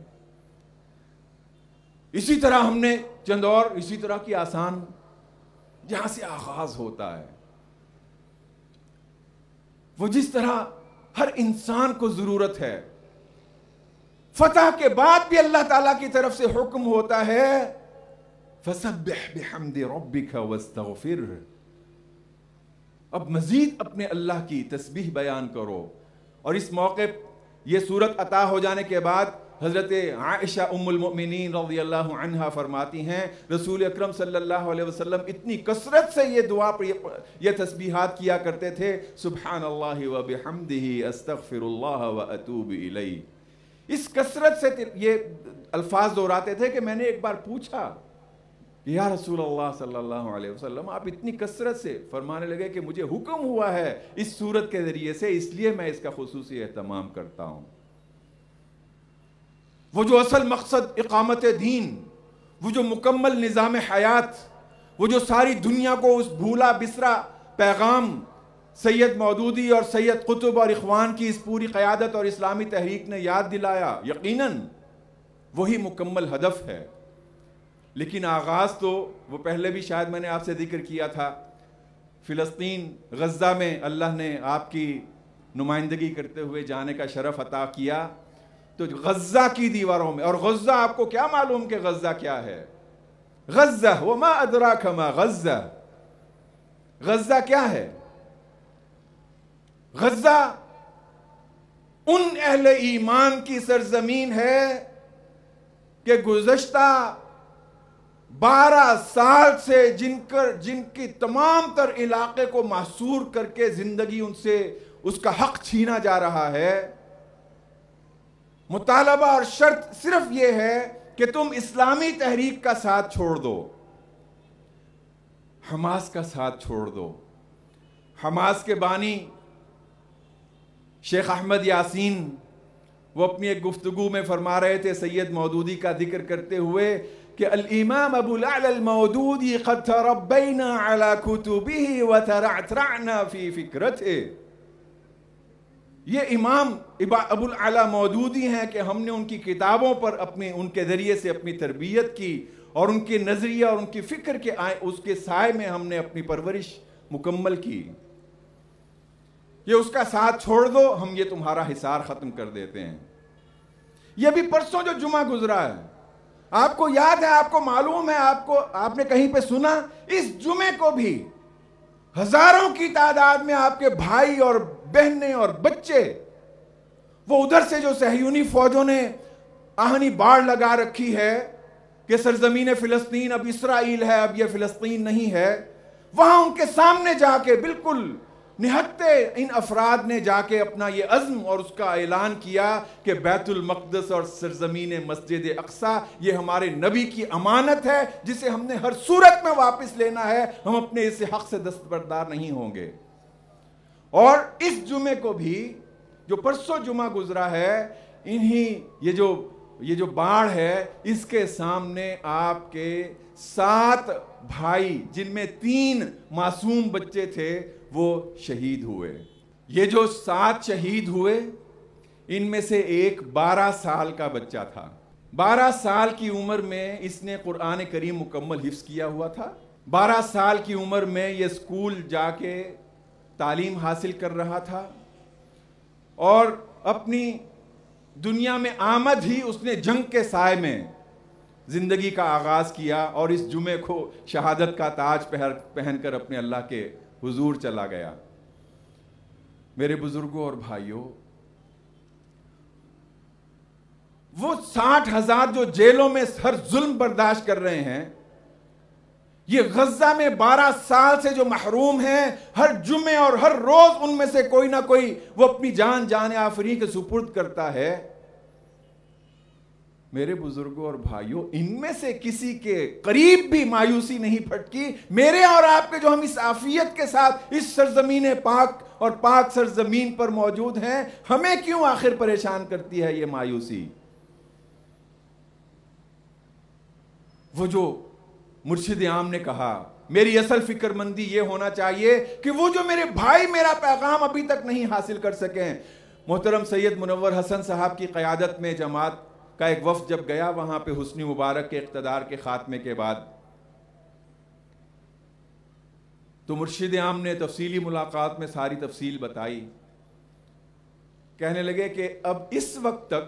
اسی طرح ہم نے چند اور اسی طرح کی آسان جہاں سے آغاز ہوتا ہے, وہ جس طرح ہر انسان کو ضرورت ہے, فتح کے بعد بھی اللہ تعالیٰ کی طرف سے حکم ہوتا ہے فَسَبِّحْ بِحَمْدِ رَبِّكَ وَاسْتَغْفِرْ, اب مزید اپنے اللہ کی تسبیح بیان کرو. اور اس موقع یہ صورت عطا ہو جانے کے بعد حضرت عائشہ ام المؤمنین رضی اللہ عنہا فرماتی ہیں رسول اکرم صلی اللہ علیہ وسلم اتنی کثرت سے یہ دعا یہ تسبیحات کیا کرتے تھے, سبحان اللہ و بحمدہ استغفر اللہ و اتوب الیہ. اس کثرت سے یہ الفاظ دہراتے تھے کہ میں نے ایک بار پوچھا کہ یا رسول اللہ صلی اللہ علیہ وسلم آپ اتنی کثرت سے, فرمانے لگے کہ مجھے حکم ہوا ہے اس صورت کے ذریعے سے, اس لیے میں اس کا خصوصی اہتمام کرتا ہوں. وہ جو اصل مقصد اقامت دین, وہ جو مکمل نظام حیات, وہ جو ساری دنیا کو اس بھولا بسرا پیغام سید مودودی اور سید قطب اور اخوان کی اس پوری قیادت اور اسلامی تحریک نے یاد دلایا, یقیناً وہی مکمل ہدف ہے. لیکن آغاز تو وہ پہلے بھی شاید میں نے آپ سے ذکر کیا تھا, فلسطین غزہ میں اللہ نے آپ کی نمائندگی کرتے ہوئے جانے کا شرف عطا کیا. تو غزہ کی دیواروں میں, اور غزہ آپ کو کیا معلوم کہ غزہ کیا ہے؟ غزہ وما ادراک ما غزہ, غزہ کیا ہے؟ غزہ ان اہل ایمان کی سرزمین ہے کہ گزشتہ 12 سال سے جن کی تمام تر علاقے کو محصور کر کے زندگی ان سے اس کا حق چھینا جا رہا ہے. مطالبہ اور شرط صرف یہ ہے کہ تم اسلامی تحریک کا ساتھ چھوڑ دو, حماس کا ساتھ چھوڑ دو. حماس کے بانی شیخ احمد یاسین وہ اپنی ایک گفتگو میں فرما رہے تھے سید مودودی کا ذکر کرتے ہوئے کہ الامام ابو الاعلی المودودی قد تربینا علی کتبہ وترعترعنا فی فکرتہ. یہ امام ابو الاعلی مودودی ہیں کہ ہم نے ان کی کتابوں پر ان کے ذریعے سے اپنی تربیت کی, اور ان کے نظریہ اور ان کی فکر کے اس کے سائے میں ہم نے اپنی پرورش مکمل کی. یہ اس کا ساتھ چھوڑ دو, ہم یہ تمہارا حصار ختم کر دیتے ہیں. یہ بھی پرسوں جو جمعہ گزرا ہے, آپ کو یاد ہے, آپ کو معلوم ہے, آپ نے کہیں پہ سنا, اس جمعے کو بھی ہزاروں کی تعداد میں آپ کے بھائی اور بہنیں اور بچے, وہ ادھر سے جو صہیونی فوجوں نے آہنی باڑ لگا رکھی ہے کہ سرزمین فلسطین اب اسرائیل ہے, اب یہ فلسطین نہیں ہے, وہاں ان کے سامنے جا کے بالکل نہتے ان افراد نے جا کے اپنا یہ عزم اور اس کا اعلان کیا کہ بیت المقدس اور سرزمین مسجد اقصی یہ ہمارے نبی کی امانت ہے جسے ہم نے ہر صورت میں واپس لینا ہے, ہم اپنے اس حق سے دستبردار نہیں ہوں گے. اور اس جمعے کو بھی جو پرسوں جمعہ گزرا ہے, یہ جو باڑ ہے, اس کے سامنے آپ کے 7 بھائی جن میں 3 معصوم بچے تھے وہ شہید ہوئے. یہ جو 7 شہید ہوئے ان میں سے ایک 12 سال کا بچہ تھا. 12 سال کی عمر میں اس نے قرآن کریم مکمل حفظ کیا ہوا تھا. 12 سال کی عمر میں یہ اسکول جا کے تعلیم حاصل کر رہا تھا, اور اپنی دنیا میں آمد ہی اس نے جنگ کے سائے میں زندگی کا آغاز کیا, اور اس جمعے کو شہادت کا تاج پہن کر اپنے اللہ کے حضور چلا گیا. میرے بزرگوں اور بھائیوں، وہ 60,000 جو جیلوں میں ہر ظلم برداشت کر رہے ہیں، یہ غزہ میں 12 سال سے جو محروم ہیں، ہر جمعے اور ہر روز ان میں سے کوئی نہ کوئی وہ اپنی جان آفریں کے سپرد کرتا ہے۔ میرے بزرگوں اور بھائیوں، ان میں سے کسی کے قریب بھی مایوسی نہیں پھٹکی۔ میرے اور آپ کے جو ہم اس عافیت کے ساتھ اس سرزمین پاک اور پاک سرزمین پر موجود ہیں، ہمیں کیوں آخر پریشان کرتی ہے یہ مایوسی؟ وہ جو مرشد عام نے کہا، میری اصل فکر مندی یہ ہونا چاہیے کہ وہ جو میرے بھائی میرا پیغام ابھی تک نہیں حاصل کر سکیں۔ محترم سید منور حسن صاحب کی قیادت میں جماعت کا ایک وفد جب گیا وہاں پہ حسنی مبارک کے اقتدار کے خاتمے کے بعد، تو مرشد عام نے تفصیلی ملاقات میں ساری تفصیل بتائی۔ کہنے لگے کہ اب اس وقت تک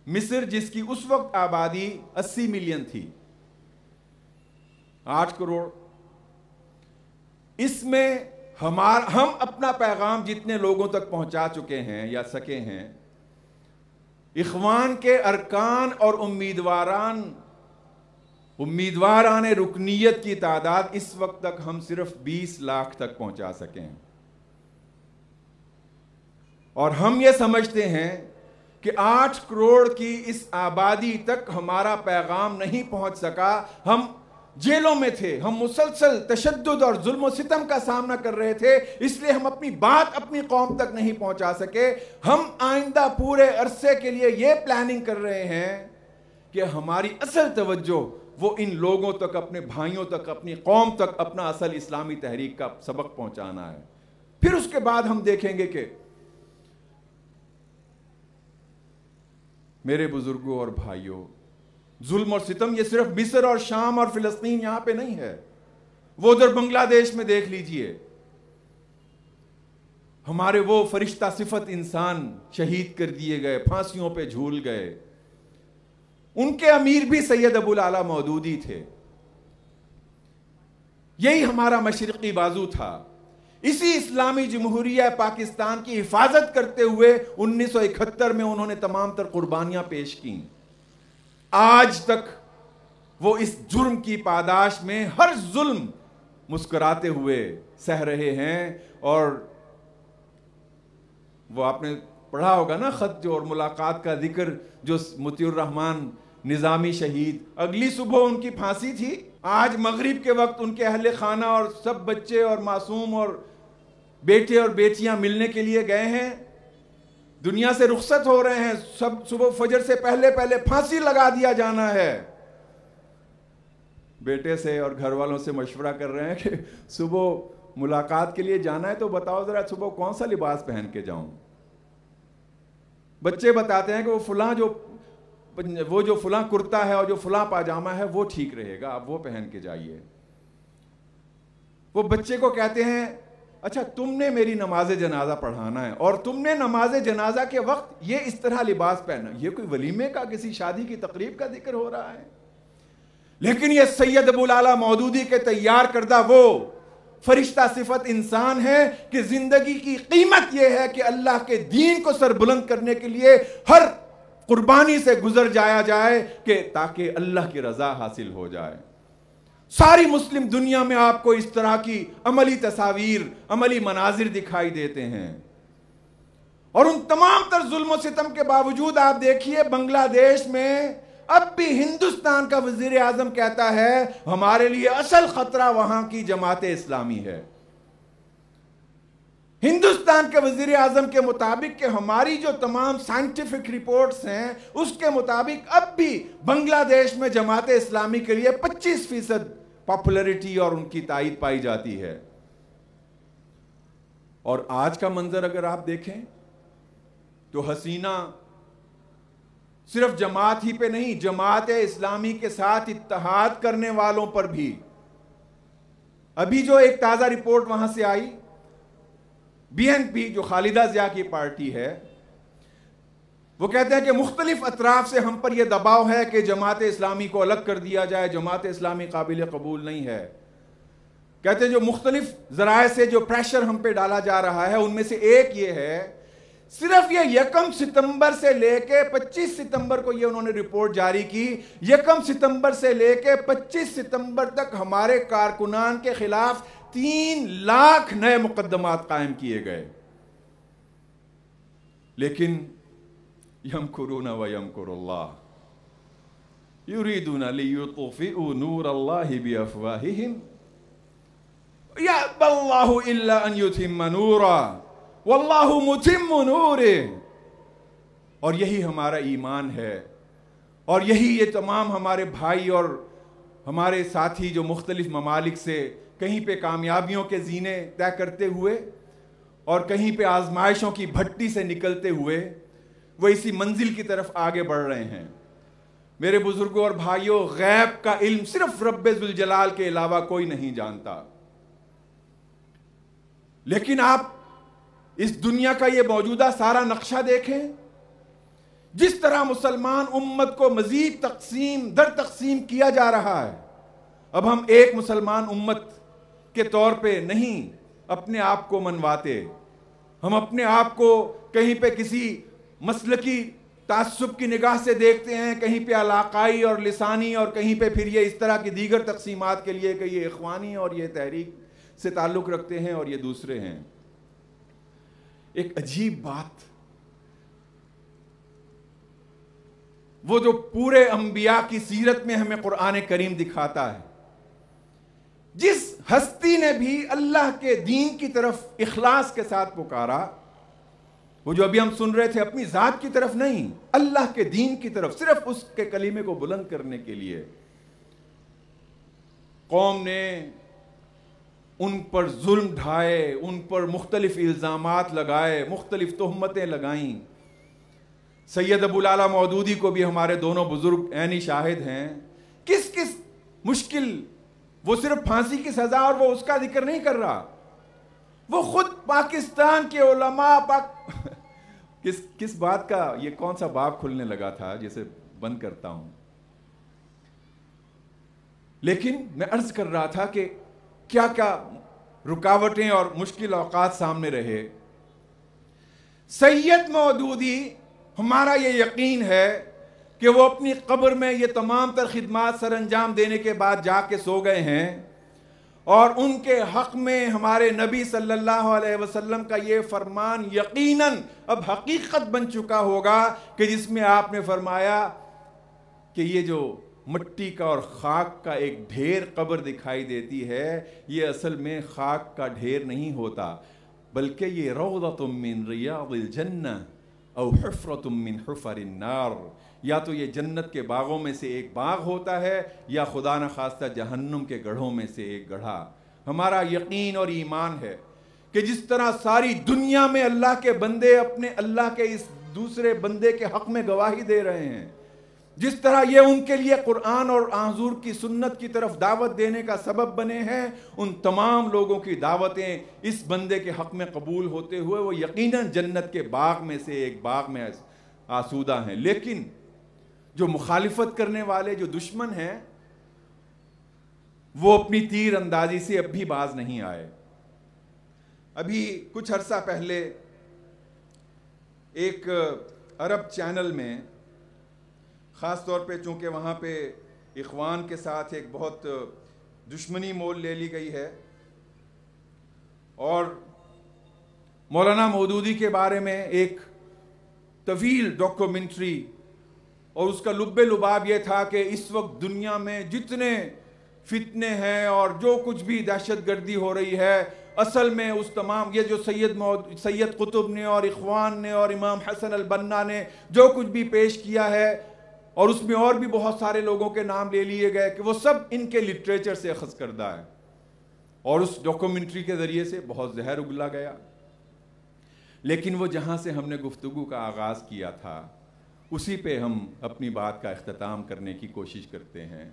مصر، جس کی اس وقت آبادی 80 ملین تھی، 8 کروڑ، اس میں ہم اپنا پیغام جتنے لوگوں تک پہنچا چکے ہیں یا سکے ہیں، اخوان کے ارکان اور امیدواران رکنیت کی تعداد اس وقت تک ہم صرف 20 لاکھ تک پہنچا سکیں، اور ہم یہ سمجھتے ہیں کہ 8 کروڑ کی اس آبادی تک ہمارا پیغام نہیں پہنچ سکا۔ ہم جیلوں میں تھے، ہم مسلسل تشدد اور ظلم و ستم کا سامنا کر رہے تھے، اس لیے ہم اپنی بات اپنی قوم تک نہیں پہنچا سکے۔ ہم آئندہ پورے عرصے کے لیے یہ پلاننگ کر رہے ہیں کہ ہماری اصل توجہ وہ ان لوگوں تک، اپنے بھائیوں تک، اپنی قوم تک اپنا اصل اسلامی تحریک کا سبق پہنچانا ہے۔ پھر اس کے بعد ہم دیکھیں گے کہ میرے بزرگوں اور بھائیوں، ظلم اور ستم یہ صرف مصر اور شام اور فلسطین یہاں پہ نہیں ہے، وہ ادھر بنگلہ دیش میں دیکھ لیجئے، ہمارے وہ فرشتہ صفت انسان شہید کر دیے گئے، پھانسیوں پہ جھول گئے، ان کے امیر بھی سید ابو العلا مودودی تھے۔ یہی ہمارا مشرقی بازو تھا، اسی اسلامی جمہوریہ پاکستان کی حفاظت کرتے ہوئے 1971 میں انہوں نے تمام تر قربانیاں پیش کیں۔ آج تک وہ اس جرم کی پاداش میں ہر ظلم مسکراتے ہوئے سہ رہے ہیں، اور وہ آپ نے پڑھا ہوگا نا خط جو اور ملاقات کا ذکر، جو مطیع الرحمن نظامی شہید، اگلی صبح ان کی پھانسی تھی، آج مغرب کے وقت ان کے اہل خانہ اور سب بچے اور معصوم اور بیٹے اور بیٹیاں ملنے کے لیے گئے ہیں، دنیا سے رخصت ہو رہے ہیں، سب صبح فجر سے پہلے پھانسی لگا دیا جانا ہے۔ بیٹے سے اور گھر والوں سے مشورہ کر رہے ہیں کہ صبح ملاقات کے لیے جانا ہے تو بتاؤ ذرا صبح کون سا لباس پہن کے جاؤں۔ بچے بتاتے ہیں کہ وہ جو فلاں کرتا ہے اور جو فلاں پاجامہ ہے وہ ٹھیک رہے گا، آپ وہ پہن کے جائیے۔ وہ بچے کو کہتے ہیں اچھا تم نے میری نماز جنازہ پڑھانا ہے اور تم نے نماز جنازہ کے وقت یہ اس طرح لباس پہنا۔ یہ کوئی ولیمے کا، کسی شادی کی تقریب کا ذکر ہو رہا ہے، لیکن یہ سید ابو العلا مودودی کے تیار کردہ وہ فرشتہ صفت انسان ہے کہ زندگی کی قیمت یہ ہے کہ اللہ کے دین کو سر بلند کرنے کے لیے ہر قربانی سے گزر جایا جائے کہ تاکہ اللہ کی رضا حاصل ہو جائے۔ ساری مسلم دنیا میں آپ کو اس طرح کی عملی تصاویر، عملی مناظر دکھائی دیتے ہیں، اور ان تمام تر ظلم و ستم کے باوجود آپ دیکھیے بنگلہ دیش میں اب بھی ہندوستان کا وزیر اعظم کہتا ہے ہمارے لیے اصل خطرہ وہاں کی جماعت اسلامی ہے۔ ہندوستان کے وزیر اعظم کے مطابق کہ ہماری جو تمام سائنٹیفک رپورٹس ہیں اس کے مطابق اب بھی بنگلہ دیش میں جماعت اسلامی کے لیے 25% پاپولرٹی اور ان کی تائید پائی جاتی ہے۔ اور آج کا منظر اگر آپ دیکھیں تو حسینہ صرف جماعت ہی پہ نہیں، جماعت اسلامی کے ساتھ اتحاد کرنے والوں پر بھی۔ ابھی جو ایک تازہ رپورٹ وہاں سے آئی، بی این پی جو خالدہ ضیاء کی پارٹی ہے، وہ کہتے ہیں کہ مختلف اطراف سے ہم پر یہ دباؤ ہے کہ جماعت اسلامی کو الگ کر دیا جائے، جماعت اسلامی قابل قبول نہیں ہے۔ کہتے ہیں جو مختلف ذرائع سے جو پریشر ہم پہ ڈالا جا رہا ہے ان میں سے ایک یہ ہے، صرف یہ 1 ستمبر سے لے کے 25 ستمبر کو یہ انہوں نے رپورٹ جاری کی، 1 ستمبر سے لے کے 25 ستمبر تک ہمارے کارکنان کے خلاف 3 لاکھ نئے مقدمات قائم کیے گئے. لیکن یمکرون ویمکر اللہ یریدون لیطفئوا نور اللہ بافواہہم یأبی اللہ الا ان یتم نورہ واللہ متم نورہ. اور یہی ہمارا ایمان ہے، اور یہی یہ تمام ہمارے بھائی اور ہمارے ساتھی جو مختلف ممالک سے کہیں پہ کامیابیوں کے زینے طے کرتے ہوئے اور کہیں پہ آزمائشوں کی بھٹی سے نکلتے ہوئے وہ اسی منزل کی طرف آگے بڑھ رہے ہیں. میرے بزرگوں اور بھائیوں، غیب کا علم صرف رب ذوالجلال کے علاوہ کوئی نہیں جانتا. لیکن آپ اس دنیا کا یہ موجودہ سارا نقشہ دیکھیں، جس طرح مسلمان امت کو مزید تقسیم در تقسیم کیا جا رہا ہے. اب ہم ایک مسلمان امت کے طور پہ نہیں اپنے آپ کو منواتے، ہم اپنے آپ کو کہیں پہ کسی مسلکی تعصب کی نگاہ سے دیکھتے ہیں، کہیں پہ علاقائی اور لسانی، اور کہیں پہ پھر یہ اس طرح کی دیگر تقسیمات کے لیے کہ یہ اخوانی اور یہ تحریک سے تعلق رکھتے ہیں اور یہ دوسرے ہیں. ایک عجیب بات، وہ جو پورے انبیاء کی سیرت میں ہمیں قرآن کریم دکھاتا ہے، جس ہستی نے بھی اللہ کے دین کی طرف اخلاص کے ساتھ پکارا، وہ جو ابھی ہم سن رہے تھے، اپنی ذات کی طرف نہیں، اللہ کے دین کی طرف، صرف اس کے کلمے کو بلند کرنے کے لیے، قوم نے ان پر ظلم ڈھائے، ان پر مختلف الزامات لگائے، مختلف تہمتیں لگائیں. سید ابو العلا مودودی کو بھی ہمارے دونوں بزرگ عینی شاہد ہیں. کس کس مشکل، وہ صرف پھانسی کی سزا اور وہ اس کا ذکر نہیں کر رہا، وہ خود پاکستان کے علماء کس بات کا، یہ کون سا باب کھلنے لگا تھا جسے بند کرتا ہوں. لیکن میں عرض کر رہا تھا کہ کیا کیا رکاوٹیں اور مشکل اوقات سامنے رہے. سید مودودی، ہمارا یہ یقین ہے کہ وہ اپنی قبر میں یہ تمام تر خدمات سر انجام دینے کے بعد جا کے سو گئے ہیں، اور ان کے حق میں ہمارے نبی صلی اللہ علیہ وسلم کا یہ فرمان یقیناً اب حقیقت بن چکا ہوگا کہ جس میں آپ نے فرمایا کہ یہ جو مٹی کا اور خاک کا ایک ڈھیر قبر دکھائی دیتی ہے، یہ اصل میں خاک کا ڈھیر نہیں ہوتا، بلکہ یہ روضۃ من ریاض الجنہ او حفرۃ من حفر النار. یا تو یہ جنت کے باغوں میں سے ایک باغ ہوتا ہے، یا خدا نخواستہ جہنم کے گڑھوں میں سے ایک گڑھا. ہمارا یقین اور ایمان ہے کہ جس طرح ساری دنیا میں اللہ کے بندے اپنے اللہ کے اس دوسرے بندے کے حق میں گواہی دے رہے ہیں، جس طرح یہ ان کے لیے قرآن اور حضور کی سنت کی طرف دعوت دینے کا سبب بنے ہیں، ان تمام لوگوں کی دعوتیں اس بندے کے حق میں قبول ہوتے ہوئے وہ یقیناً جنت کے باغ میں سے ایک باغ میں آسودہ ہیں. لیکن جو مخالفت کرنے والے، جو دشمن ہیں، وہ اپنی تیر اندازی سے اب بھی باز نہیں آئے. ابھی کچھ عرصہ پہلے ایک عرب چینل میں، خاص طور پہ چونکہ وہاں پہ اخوان کے ساتھ ایک بہت دشمنی مول لے لی گئی ہے، اور مولانا مودودی کے بارے میں ایک طویل ڈاکومنٹری، اور اس کا لب لباب یہ تھا کہ اس وقت دنیا میں جتنے فتنے ہیں اور جو کچھ بھی دہشت گردی ہو رہی ہے، اصل میں اس تمام یہ جو سید قطب نے اور اخوان نے اور امام حسن البنا نے جو کچھ بھی پیش کیا ہے، اور اس میں اور بھی بہت سارے لوگوں کے نام لے لیے گئے، کہ وہ سب ان کے لٹریچر سے اخذ کردہ ہے. اور اس ڈاکومنٹری کے ذریعے سے بہت زہر اگلا گیا. لیکن وہ جہاں سے ہم نے گفتگو کا آغاز کیا تھا، اسی پہ ہم اپنی بات کا اختتام کرنے کی کوشش کرتے ہیں.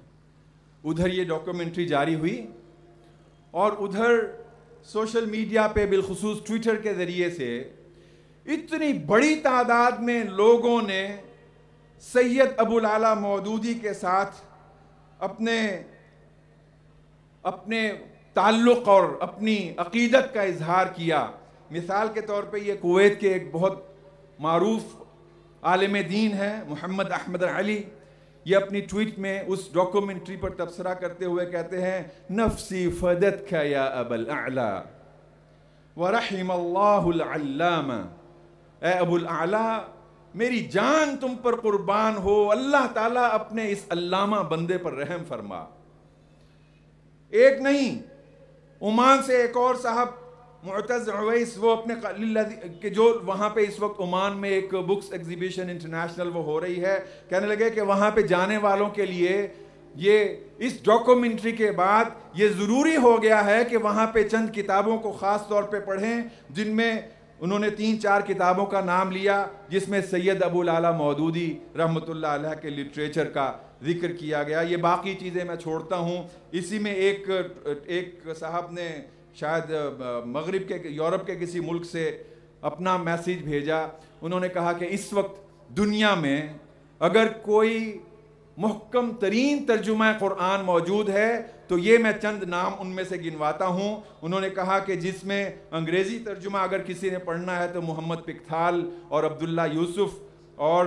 ادھر یہ ڈاکومنٹری جاری ہوئی، اور ادھر سوشل میڈیا پہ بالخصوص ٹویٹر کے ذریعے سے اتنی بڑی تعداد میں لوگوں نے سید ابو العلا مودودی کے ساتھ اپنے تعلق اور اپنی عقیدت کا اظہار کیا۔ مثال کے طور پہ یہ کویت کے ایک بہت معروف عالم دین ہے محمد احمد علی، یہ اپنی ٹویٹ میں اس ڈاکومنٹری پر تبصرہ کرتے ہوئے کہتے ہیں نفسی فدتک یا ابا الاعلی ورحم اللہ العلام، اے ابو الاعلی میری جان تم پر قربان ہو، اللہ تعالیٰ اپنے اس علامہ بندے پر رحم فرما۔ ایک نہیں، عمان سے ایک اور صاحب معتز عویس، وہ اپنے کہ جو وہاں پہ اس وقت عمان میں ایک بکس ایگزیبیشن انٹرنیشنل وہ ہو رہی ہے، کہنے لگے کہ وہاں پہ جانے والوں کے لیے یہ اس ڈاکومنٹری کے بعد یہ ضروری ہو گیا ہے کہ وہاں پہ چند کتابوں کو خاص طور پہ پڑھیں، جن میں انہوں نے 3-4 کتابوں کا نام لیا، جس میں سید ابو الاعلی مودودی رحمۃ اللہ علیہ کے لٹریچر کا ذکر کیا گیا۔ یہ باقی چیزیں میں چھوڑتا ہوں۔ اسی میں ایک صاحب نے شاید مغرب کے یورپ کے کسی ملک سے اپنا میسیج بھیجا، انہوں نے کہا کہ اس وقت دنیا میں اگر کوئی محکم ترین ترجمہ قرآن موجود ہے تو یہ میں چند نام ان میں سے گنواتا ہوں۔ انہوں نے کہا کہ جس میں انگریزی ترجمہ اگر کسی نے پڑھنا ہے تو محمد پکتھال اور عبداللہ یوسف، اور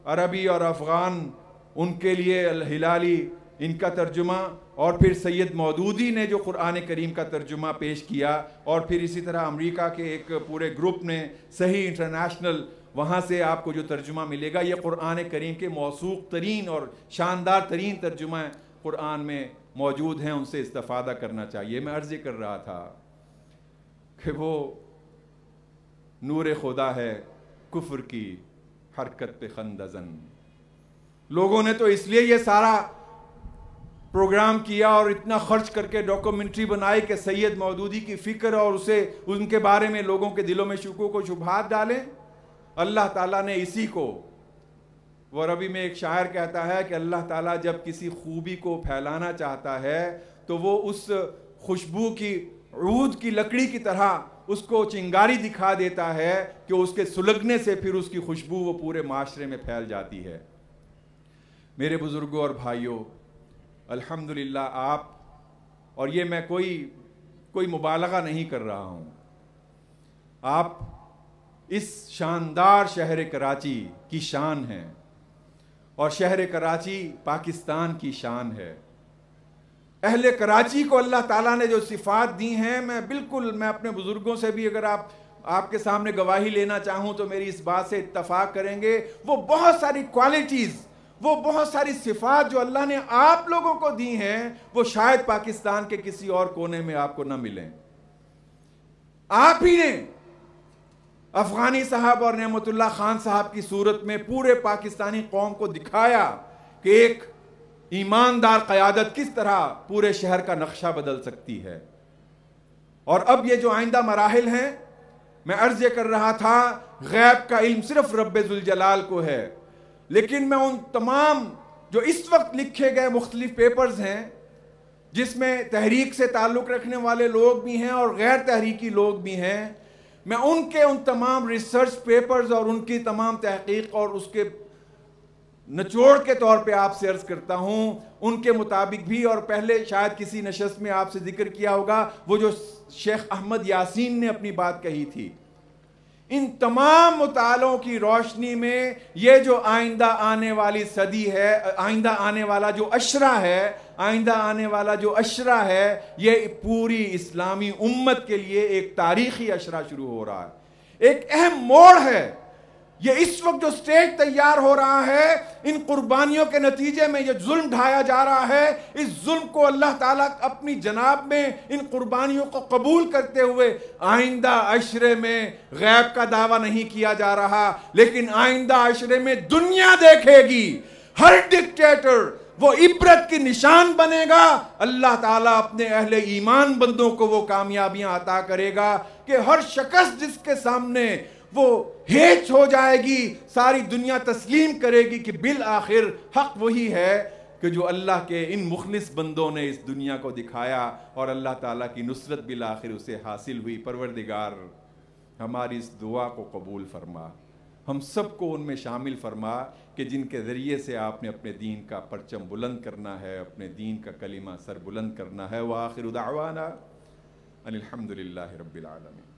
عربی اور افغان ان کے لیے الہلالی ان کا ترجمہ، اور پھر سید مودودی نے جو قرآن کریم کا ترجمہ پیش کیا، اور پھر اسی طرح امریکہ کے ایک پورے گروپ نے صحیح انٹرنیشنل، وہاں سے آپ کو جو ترجمہ ملے گا یہ قرآن کریم کے موثوق ترین اور شاندار ترین ترجمہ قرآن میں موجود ہیں، ان سے استفادہ کرنا چاہیے۔ میں عرض کر رہا تھا کہ وہ نور خدا ہے کفر کی حرکت پہ خندزن۔ لوگوں نے تو اس لیے یہ سارا پروگرام کیا اور اتنا خرچ کر کے ڈاکومنٹری بنائی کہ سید مودودی کی فکر اور ان کے بارے میں لوگوں کے دلوں میں شکوک و شبہات ڈالیں۔ اللہ تعالیٰ نے اسی کو، وہ عربی میں ایک شاعر کہتا ہے کہ اللہ تعالیٰ جب کسی خوبی کو پھیلانا چاہتا ہے تو وہ اس خوشبو کی عود کی لکڑی کی طرح اس کو چنگاری دکھا دیتا ہے کہ اس کے سلگنے سے پھر اس کی خوشبو وہ پورے معاشرے میں پھیل جاتی ہے۔ میرے بزرگوں اور بھائیوں، الحمدللہ آپ، اور یہ میں کوئی مبالغہ نہیں کر رہا ہوں، آپ اس شاندار شہر کراچی کی شان ہیں، اور شہر کراچی پاکستان کی شان ہے۔ اہل کراچی کو اللہ تعالیٰ نے جو صفات دی ہیں، میں اپنے بزرگوں سے بھی اگر آپ کے سامنے گواہی لینا چاہوں تو میری اس بات سے اتفاق کریں گے، وہ بہت ساری کوالٹیز، وہ بہت ساری صفات جو اللہ نے آپ لوگوں کو دی ہیں، وہ شاید پاکستان کے کسی اور کونے میں آپ کو نہ ملیں۔ آپ ہی نے افغانی صاحب اور نعمت اللہ خان صاحب کی صورت میں پورے پاکستانی قوم کو دکھایا کہ ایک ایماندار قیادت کس طرح پورے شہر کا نقشہ بدل سکتی ہے۔ اور اب یہ جو آئندہ مراحل ہیں، میں عرض یہ کر رہا تھا غیب کا علم صرف رب ذوالجلال کو ہے، لیکن میں ان تمام جو اس وقت لکھے گئے مختلف پیپرز ہیں، جس میں تحریک سے تعلق رکھنے والے لوگ بھی ہیں اور غیر تحریکی لوگ بھی ہیں، میں ان تمام ریسرچ پیپرز اور ان کی تمام تحقیق اور اس کے نچوڑ کے طور پہ آپ سے عرض کرتا ہوں، ان کے مطابق بھی، اور پہلے شاید کسی نشست میں آپ سے ذکر کیا ہوگا وہ جو شیخ احمد یاسین نے اپنی بات کہی تھی، ان تمام مطالعوں کی روشنی میں یہ جو آئندہ آنے والی صدی ہے، آئندہ آنے والا جو عشرہ ہے، یہ پوری اسلامی امت کے لیے ایک تاریخی عشرہ شروع ہو رہا ہے، ایک اہم موڑ ہے۔ یہ اس وقت جو سٹیج تیار ہو رہا ہے، ان قربانیوں کے نتیجے میں یہ ظلم ڈھایا جا رہا ہے، اس ظلم کو اللہ تعالیٰ اپنی جناب میں ان قربانیوں کو قبول کرتے ہوئے آئندہ عشرے میں غیب کا دعویٰ نہیں کیا جا رہا، لیکن آئندہ عشرے میں دنیا دیکھے گی، ہر ڈکٹیٹر وہ عبرت کی نشان بنے گا، اللہ تعالیٰ اپنے اہل ایمان بندوں کو وہ کامیابیاں عطا کرے گا کہ ہر شخص جس کے سامنے وہ ہیچ ہو جائے گی، ساری دنیا تسلیم کرے گی کہ بالآخر حق وہی ہے کہ جو اللہ کے ان مخلص بندوں نے اس دنیا کو دکھایا، اور اللہ تعالیٰ کی نصرت بالآخر اسے حاصل ہوئی۔ پروردگار ہماری اس دعا کو قبول فرما، ہم سب کو ان میں شامل فرما کہ جن کے ذریعے سے آپ نے اپنے دین کا پرچم بلند کرنا ہے، اپنے دین کا کلمہ سر بلند کرنا ہے۔ وآخر دعوانا ان الحمد للہ رب العالمین۔